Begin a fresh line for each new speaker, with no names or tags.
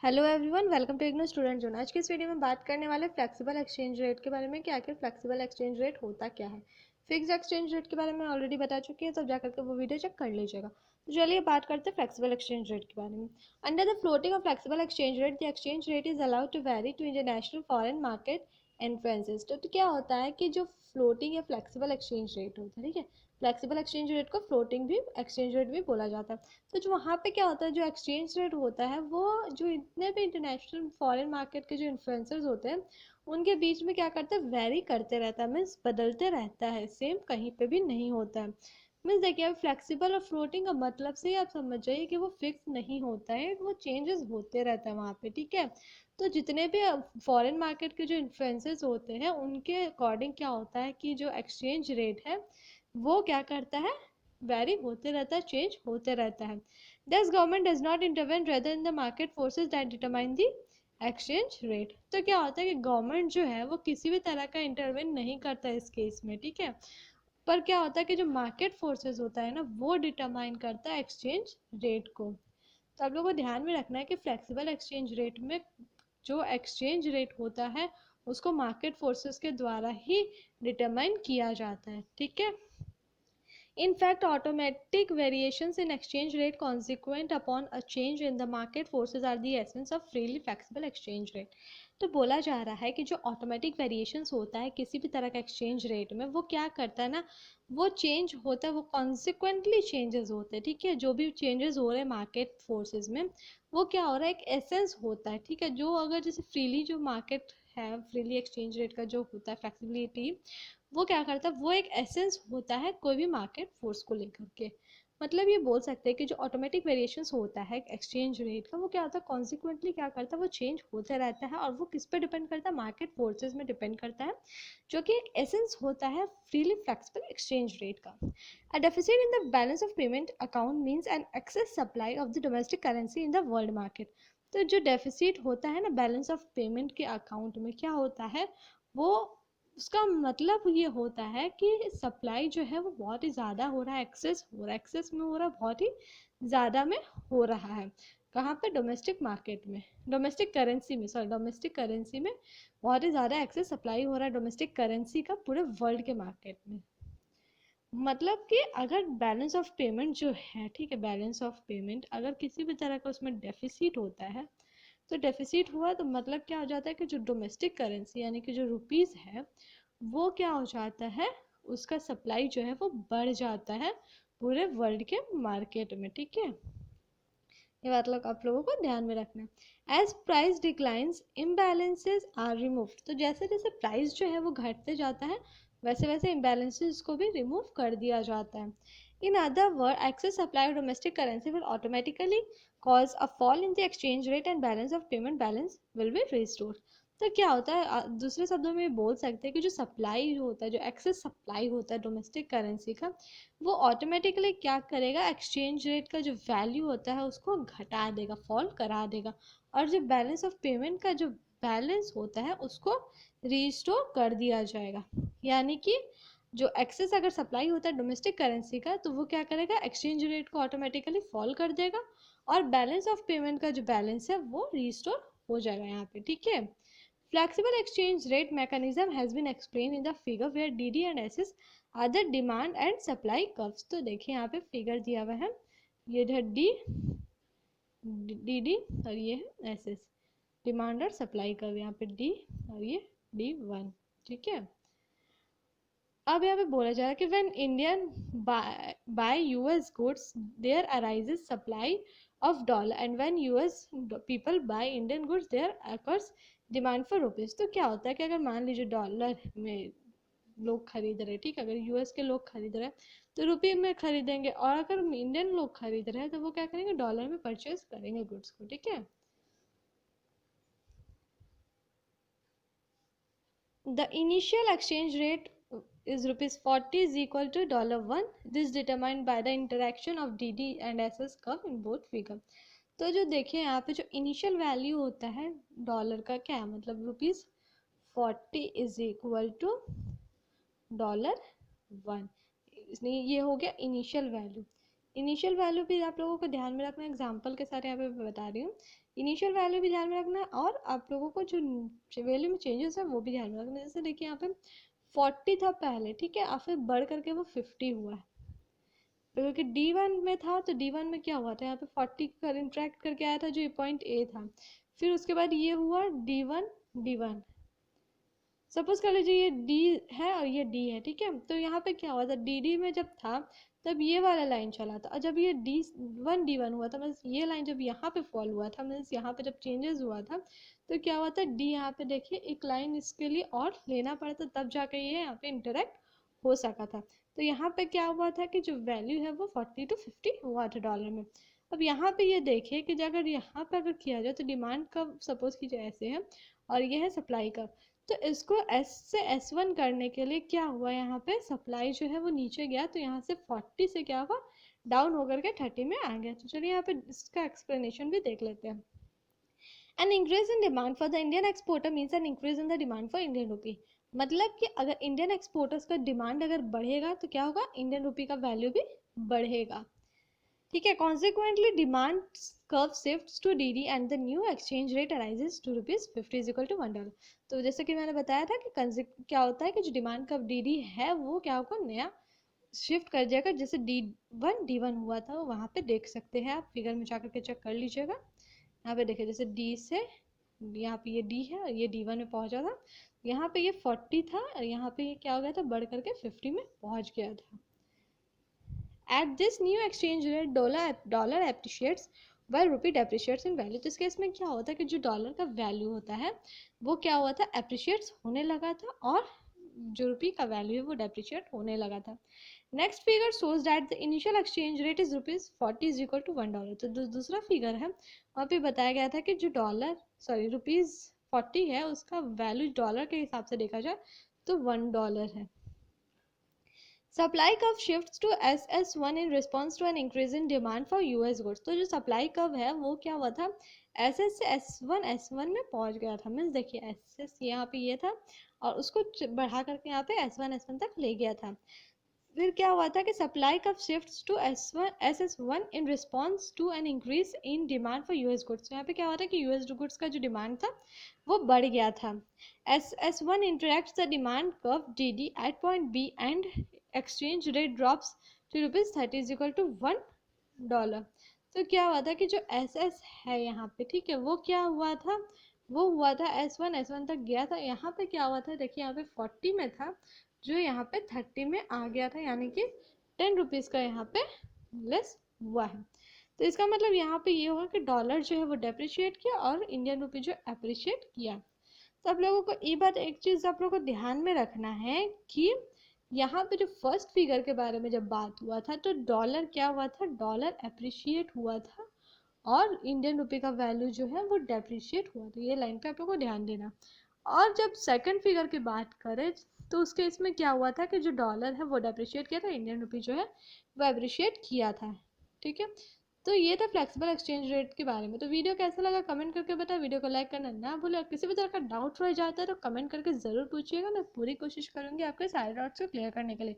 Hello everyone, welcome to IGNOU student zone. आज की इस वीडियो में बात करने वाले फ्लेक्सिबल एक्सचेंज रेट के बारे में कि आखिर फ्लेक्सिबल एक्सचेंज रेट होता क्या है। फिक्स एक्सचेंज रेट के बारे में ऑलरेडी बता चुकी है, तो जाकर के वो वीडियो चेक कर लीजिएगा। तो चलिए बात करते हैं फ्लेक्सिबल एक्सचेंज रेट के बारे में। Under the floating of flexible exchange rate, the exchange rate is allowed to vary to international foreign market influences. तो क्या होता है कि जो फ्लोटिंग या फ्लेक्सिबल एक्सचेंज रेट होता है, ठीक है, फ्लेक्सिबल एक्सचेंज रेट को फ्लोटिंग भी एक्सचेंज रेट भी बोला जाता है। तो जो वहाँ पे क्या होता है, जो एक्सचेंज रेट होता है वो जो इतने भी इंटरनेशनल फॉरेन मार्केट के जो इन्फ्लुएंसर्स होते हैं उनके बीच में क्या करता है, वेरी करते रहता है, मीन्स बदलते रहता है, सेम कहीं पे भी नहीं होता है। मीन्स देखिए, अब फ्लेक्सिबल और फ्लोटिंग का मतलब से ही आप समझ जाइए कि वो फिक्स नहीं होता है, वो चेंजेस होते रहता है वहाँ पे, ठीक है। तो जितने भी फॉरेन मार्केट के जो इन्फ्लुएंसर्स होते हैं उनके अकॉर्डिंग क्या होता है कि जो एक्सचेंज रेट है वो क्या करता है, वेरी होते रहता है, चेंज होते रहता है। Thus government does not intervene rather in the market forces that determine the exchange rate। तो क्या होता है कि गवर्नमेंट जो है वो किसी भी तरह का इंटरवेन नहीं करता इस केस में, ठीक है। पर क्या होता है कि जो मार्केट फोर्सेस होता है ना वो डिटरमाइन करता है एक्सचेंज रेट को। तो आप लोगों को ध्यान में रखना है कि फ्लेक्सिबल एक्सचेंज रेट में जो एक्सचेंज रेट होता है उसको मार्केट फोर्सेस के द्वारा ही डिटरमाइन किया जाता है, ठीक है। In fact, automatic variations in exchange rate consequent upon a change in the market forces are the essence of freely flexible exchange rate। तो बोला जा रहा है कि जो ऑटोमेटिक वेरिएशंस होता है किसी भी तरह का एक्सचेंज रेट में, वो क्या करता है ना, वो चेंज होता है, वो कॉन्सिक्वेंटली चेंजेस होते हैं, ठीक है। जो भी चेंजेस हो रहे हैं मार्केट फोर्सेस में वो क्या हो रहा है, एक एसेंस होता है, ठीक है। जो अगर जैसे फ्रीली जो मार्केट है, फ्रीली एक्सचेंज रेट का जो होता है फ्लेक्सिबिलिटी, वो क्या करता है, वो एक एसेंस होता है कोई भी मार्केट फोर्स को लेकर के। मतलब ये बोल सकते हैं कि जो ऑटोमेटिक वेरिएशंस होता है एक्सचेंज रेट का, वो क्या होता है, कॉन्सिक्वेंटली क्या करता है, वो चेंज होते रहता है, और वो किस पे डिपेंड करता है, मार्केट फोर्सेस में डिपेंड करता है, जो कि एक एसेंस होता है फ्रीली फ्लेक्सिबल एक्सचेंज रेट का। A deficit in the balance of payment account means an excess supply of the domestic currency in the world market. तो जो डेफिसिट होता है ना बैलेंस ऑफ पेमेंट के अकाउंट में, क्या होता है, वो उसका मतलब ये होता है कि सप्लाई जो है वो बहुत ही ज़्यादा हो रहा है, एक्सेस हो रहा है, एक्सेस में हो रहा है, बहुत ही ज़्यादा में हो रहा है। कहाँ पे, डोमेस्टिक मार्केट में, डोमेस्टिक करेंसी में, सॉरी डोमेस्टिक करेंसी में बहुत ही ज़्यादा एक्सेस सप्लाई हो रहा है डोमेस्टिक करेंसी का पूरे वर्ल्ड के मार्केट में। मतलब कि अगर बैलेंस ऑफ पेमेंट जो है, ठीक है, बैलेंस ऑफ पेमेंट अगर किसी भी तरह का उसमें डेफिसिट होता है, तो डेफिसिट हुआ तो मतलब क्या हो जाता है कि जो डोमेस्टिक करेंसी यानी कि जो रुपीज़ है वो क्या हो जाता है, उसका सप्लाई जो है वो बढ़ जाता है पूरे वर्ल्ड के मार्केट में, ठीक है। ये बात लोग आप लोगों को ध्यान में रखना है। As price declines imbalances are removed. तो जैसे जैसे प्राइस जो है वो घटते जाता है वैसे वैसे इम्बैलेंसेज को भी रिमूव कर दिया जाता है। In other word, access supply of domestic currency will automatically cause a fall in the exchange rate and balance of payment balance will be restored। तो क्या होता है, दूसरे शब्दों में बोल सकते हैं कि जो सप्लाई होता है, जो एक्सेस सप्लाई होता है डोमेस्टिक करेंसी का, वो ऑटोमेटिकली क्या करेगा, एक्सचेंज रेट का जो वैल्यू होता है उसको घटा देगा, फॉल करा देगा, और जो बैलेंस ऑफ पेमेंट का जो बैलेंस होता है उसको रिस्टोर कर दिया जाएगा। यानी कि जो एक्सेस अगर सप्लाई होता है डोमेस्टिक करेंसी का, तो वो क्या करेगा, एक्सचेंज रेट को ऑटोमेटिकली फॉल कर देगा, और बैलेंस ऑफ पेमेंट का जो बैलेंस है वो रिस्टोर हो जाएगा यहाँ पे, ठीक है। Flexible exchange rate mechanism has been explained in the figure where DD and SS are the demand and supply curves। तो देखिए यहाँ पे फिगर दिया हुआ है, ये है DD और ये है SS, डिमांड और सप्लाई कर्व, यहाँ पे D और ये D1, ठीक है। अब यहाँ पे बोला जा रहा है कि when Indian buy US goods there arises supply of dollar, and when US people buy Indian goods there occurs demand for rupees. तो क्या होता है कि अगर मान लीजिए डॉलर में लोग खरीद रहे हैं, ठीक है, अगर यूएस के लोग खरीद रहे हैं तो रुपये में खरीदेंगे, और अगर इंडियन लोग खरीद रहे हैं तो वो क्या करेंगे, डॉलर में परचेज करेंगे गुड्स को, ठीक है। The initial exchange rate is ₹40 is equal to $1। This determined by the interaction of DD and SS curve in both figure। तो जो देखिए यहाँ पे जो इनिशियल वैल्यू होता है डॉलर का, क्या है मतलब, ₹40 इज इक्वल टू $1। इसलिए ये हो गया इनिशियल वैल्यू। इनिशियल वैल्यू भी आप लोगों को ध्यान में रखना, एग्जाम्पल के साथ यहाँ पे बता रही हूँ। इनिशियल वैल्यू भी ध्यान में रखना और आप लोगों को जो वैल्यू में चेंजेस है वो भी ध्यान में रखना। जैसे देखिए यहाँ पे 40 था पहले, ठीक है, और फिर बढ़ करके वो 50 हुआ है, क्योंकि D1 में था तो D1 में क्या हुआ था, यहाँ पे 40 कर इंटरेक्ट करके आया था जो ये पॉइंट A था, फिर उसके बाद ये हुआ D1 सपोज कर लीजिए ये D है और ये D है, ठीक है। तो यहाँ पे क्या हुआ था, DD में जब था तब ये वाला लाइन चला था, और जब ये D1 हुआ था, मतलब ये लाइन जब यहाँ पे फॉल हुआ था, मतलब यहाँ पे जब चेंजेस हुआ था तो क्या हुआ था, D यहाँ पे देखिए एक लाइन इसके लिए और लेना पड़ा था तब जाके ये यहाँ पे इंटरेक्ट हो सका था। तो यहाँ पे क्या हुआ था कि जो वैल्यू है वो 40 to 50 हुआ था डॉलर में। अब यहाँ पे ये देखिए कि अगर यहाँ पे अगर किया जाए तो डिमांड का सपोज कीजिए ऐसे है और ये है सप्लाई का, तो इसको S से S1 करने के लिए क्या हुआ, यहाँ पे सप्लाई जो है वो नीचे गया, तो यहाँ से 40 से क्या हुआ, डाउन होकर के 30 में आ गया। तो चलिए यहाँ पे इसका एक्सप्लेनेशन भी देख लेते हैं। An increase in demand for the Indian exporter means an increase in the demand for Indian rupee। मतलब कि अगर इंडियन एक्सपोर्टर्स का डिमांड अगर बढ़ेगा तो क्या होगा, इंडियन रुपी का वैल्यू भी बढ़ेगा, ठीक है। Consequently, demand curve shifts to DD and the new exchange rate arises to ₹50 is equal to $1। तो जैसे कि मैंने बताया था कि क्या होता है कि जो डिमांड कर्व DD है वो क्या होगा, नया शिफ्ट कर जाएगा। जैसे D1 हुआ था वहाँ पे देख सकते हैं आप, फिगर में जाकर के चेक कर लीजिएगा। यहाँ पे देखिए जैसे D से यहाँ पे ये D है और ये D1 में पहुँचा था, यहाँ पे ये 40 था और यहाँ पे ये क्या हो गया था, बढ़ करके 50 में पहुँच गया था। At this new exchange rate, dollar appreciates while rupee depreciates in value। तो इस केस में क्या होता है कि जो डॉलर का वैल्यू होता है वो क्या हुआ था, अप्रिशिएट्स होने लगा था, और जो रुपी का वैल्यू है वो डेप्रिशिएट होने लगा था। Next figure shows that the initial exchange rate is ₹40 is equal to $1। तो दूसरा फिगर है वहाँ पे बताया गया था कि जो ₹40 है उसका वैल्यू डॉलर के हिसाब से देखा जाए तो $1 है। Supply curve shifts to SS1 in response to an increase in demand for US goods. तो जो सप्लाई कर्व है वो क्या हुआ था, SS से S1 में पहुंच गया था। मीन्स देखिए SS यहाँ पे ये था और उसको बढ़ा करके यहाँ पे S1 तक ले गया था। फिर क्या हुआ था कि supply curve shifts to SS1 in response to an increase in demand for US goods. यहाँ पे क्या हुआ था कि US गुड्स का जो डिमांड था वो बढ़ गया था। SS1 interacts the demand curve DD at point B and exchange rate drops to ₹30 is equal to $1। तो क्या हुआ था कि जो SS है यहाँ पे, ठीक है, वो क्या हुआ था, वो हुआ था S1 तक गया था। यहाँ पे क्या हुआ था, देखिए यहाँ पे 40 में था जो यहाँ पे 30 में आ गया था, यानी कि 10 रुपीज़ का यहाँ पे लेस हुआ है। तो इसका मतलब यहाँ पे ये होगा कि डॉलर जो है वो डेप्रिशिएट किया और इंडियन रुपी जो अप्रिशिएट किया। तो आप लोगों को ये बात, एक चीज़ आप लोगों को ध्यान में रखना है कि यहाँ पे जो फर्स्ट फिगर के बारे में जब बात हुआ था तो डॉलर क्या हुआ था, डॉलर अप्रिशिएट हुआ था और इंडियन रुपी का वैल्यू जो है वो डेप्रिशिएट हुआ था। ये लाइन पे आप लोगों को ध्यान देना। और जब सेकंड फिगर की बात करें तो उसके इसमें क्या हुआ था कि जो डॉलर है वो डेप्रिशिएट किया था, इंडियन रुपी जो है वो अप्रिशिएट किया था, ठीक है। तो ये था फ्लेक्सिबल एक्सचेंज रेट के बारे में। तो वीडियो कैसा लगा कमेंट करके बताएं, वीडियो को लाइक करना ना भूलें, और किसी भी तरह का डाउट रह जाता है तो कमेंट करके ज़रूर पूछिएगा, मैं पूरी कोशिश करूँगी आपके सारे डाउट्स को क्लियर करने के लिए।